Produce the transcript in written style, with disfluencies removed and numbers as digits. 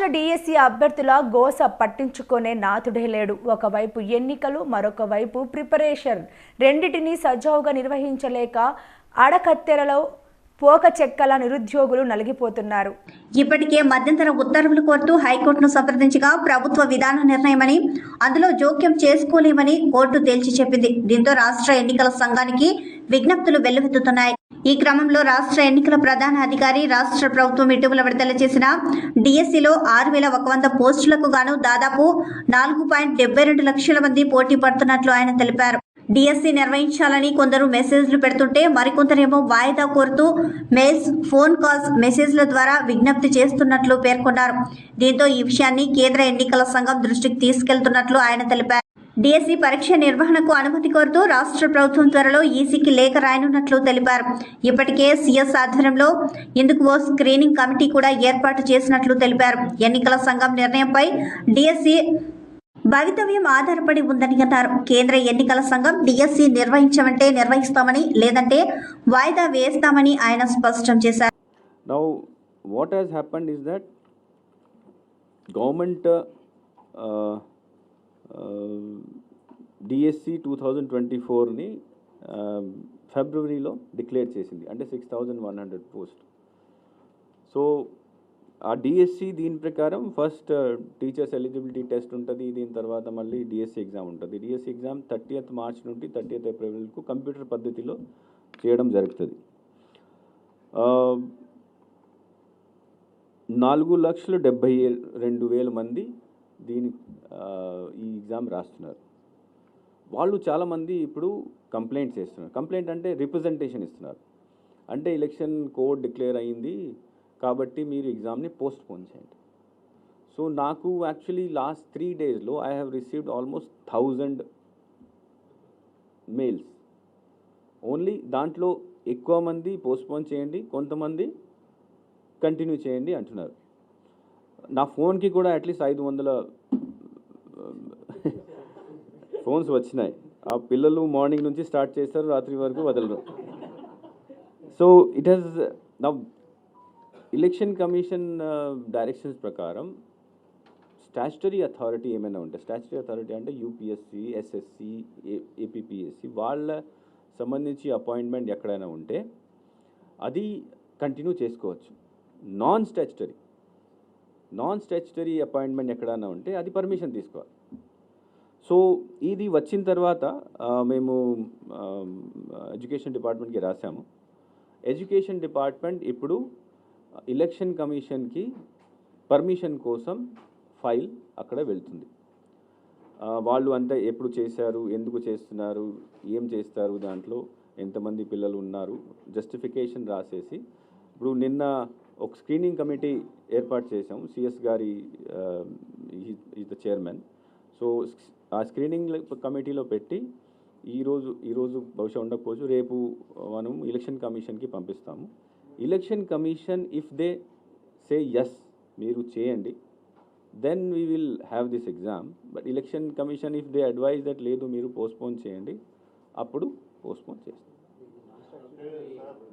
రాష్ట్ర డిఎస్సి అభ్యర్థుల గోస పట్టించుకునే నాథుడే లేడు. ఒకవైపు ఎన్నికలు, మరొక వైపు ప్రిపరేషన్ రెండిటిని సజావుగా నిర్వహించలేక అడకత్తెరలో పోక చెక్కల నిరుద్యోగులు నలిగిపోతున్నారు. ఇప్పటికే మధ్యంతర ఉత్తర్వులు కోరుతూ హైకోర్టును సంప్రదించగా ప్రభుత్వ విధాన నిర్ణయమని, అందులో జోక్యం చేసుకోలేమని కోర్టు తేల్చి చెప్పింది. దీంతో రాష్ట్ర ఎన్నికల సంఘానికి విజ్ఞప్తులు వెల్లువెత్తుతున్నాయి. ఈ క్రమంలో రాష్ట్ర ఎన్నికల ప్రధాన అధికారి రాష్ట్ర ప్రభుత్వం ఇటీవల విడుదల చేసిన డిఎస్సిలో 6,100 పోస్టులకు గాను దాదాపు 4.72 లక్షల మంది పోటీ పడుతున్నట్లు ఆయన తెలిపారు. డిఎస్సి నిర్వహించాలని కొందరు మెసేజ్లు పెడుతుంటే మరికొందరేమో వాయిదా కోరుతూ మెయిల్స్, ఫోన్ కాల్స్, మెసేజ్ల ద్వారా విజ్ఞప్తి చేస్తున్నట్లు పేర్కొన్నారు. దీంతో ఈ విషయాన్ని కేంద్ర ఎన్నికల సంఘం దృష్టికి తీసుకెళ్తున్నట్లు ఆయన తెలిపారు. డిఎస్సి పరీక్ష నిర్వహణకు అనుమతి కోరుతూ రాష్ట్ర ప్రభుత్వం త్వరలో ఈసీకి లేఖ రాయనున్నట్లు తెలిపారు. ఇప్పటికే సీఎస్ ఆధ్వర్యంలో ఇందుకు ఓ స్క్రీనింగ్ కమిటీ కూడా ఏర్పాటు చేసినట్లు తెలిపారు. ఎన్నికల సంఘం నిర్ణయంపై డిఎస్సి భవితవ్యం ఆధారపడి ఉందని అన్నారు. కేంద్ర ఎన్నికల సంఘం డిఎస్సి నిర్వహించమంటే నిర్వహిస్తామని, లేదంటే వాయిదా వేస్తామని ఆయన స్పష్టం చేశారు. Now what has happened is that government DSC 2024ని ఫిబ్రవరిలో డిక్లేర్ చేసింది. అంటే 6,100 పోస్ట్. సో ఆ డిఎస్సి దీని ప్రకారం ఫస్ట్ టీచర్స్ ఎలిజిబిలిటీ టెస్ట్ ఉంటుంది. దీని తర్వాత మళ్ళీ డిఎస్సి ఎగ్జామ్ ఉంటుంది. డిఎస్సి ఎగ్జామ్ 30th మార్చ్ నుండి 30th ఏప్రిల్కు కంప్యూటర్ పద్ధతిలో చేయడం జరుగుతుంది. 4,72,000 మంది ఈ ఎగ్జామ్ రాస్తున్నారు. వాళ్ళు చాలామంది ఇప్పుడు కంప్లైంట్స్ చేస్తున్నారు. కంప్లైంట్ అంటే రిప్రజెంటేషన్ ఇస్తున్నారు. అంటే ఎలక్షన్ కోడ్ డిక్లేర్ అయ్యింది కాబట్టి మీరు ఎగ్జామ్ని పోస్ట్ పోన్ చేయండి. సో నాకు యాక్చువల్లీ లాస్ట్ 3 daysలో I have received almost 1000 mails. Only దాంట్లో ఎక్కువ మంది పోస్ట్ పోన్ చేయండి, కొంతమంది కంటిన్యూ చేయండి అంటున్నారు. నా ఫోన్కి కూడా అట్లీస్ట్ 500 ఫోన్స్ వచ్చినాయి. ఆ పిల్లలు మార్నింగ్ నుంచి స్టార్ట్ చేస్తారు, రాత్రి వరకు వదలరు. సో ఇట్ హ్యాస్ నా ఎలక్షన్ కమిషన్ డైరెక్షన్స్ ప్రకారం స్టాచ్యుటరీ అథారిటీ ఏమైనా ఉంటే, స్టాచ్యుటరీ అథారిటీ అంటే యూపీఎస్సి, ఎస్ఎస్సి, ఏపీపీఎస్సి వాళ్ళ సంబంధించి అపాయింట్మెంట్ ఎక్కడైనా ఉంటే అది కంటిన్యూ చేసుకోవచ్చు. నాన్ స్టాచ్యుటరీ అపాయింట్మెంట్ ఎక్కడైనా ఉంటే అది పర్మిషన్ తీసుకోవాలి. సో ఇది వచ్చిన తర్వాత మేము ఎడ్యుకేషన్ డిపార్ట్మెంట్కి రాసాము. ఎడ్యుకేషన్ డిపార్ట్మెంట్ ఇప్పుడు ఎలక్షన్ కమిషన్కి పర్మిషన్ కోసం ఫైల్ అక్కడ వెళ్తుంది. వాళ్ళు అంతా ఎప్పుడు చేశారు, ఎందుకు చేస్తున్నారు, ఏం చేస్తారు, దాంట్లో ఎంతమంది పిల్లలు ఉన్నారు, జస్టిఫికేషన్ రాసేసి ఇప్పుడు నిన్న ఒక స్క్రీనింగ్ కమిటీ ఏర్పాటు చేసాం. సిఎస్ గారి ఈజ్ ద చైర్మన్. సో ఆ స్క్రీనింగ్ కమిటీలో పెట్టి ఈరోజు బహుశా ఉండకపోవచ్చు, రేపు మనం ఎలక్షన్ కమిషన్కి పంపిస్తాము. Election commission if they say yes మీరు చేయండి, then we will have this exam. But election commission if they advise that లేదు మీరు పోస్ట్పోన్ చేయండి, అప్పుడు పోస్ట్పోన్ చేస్తాం.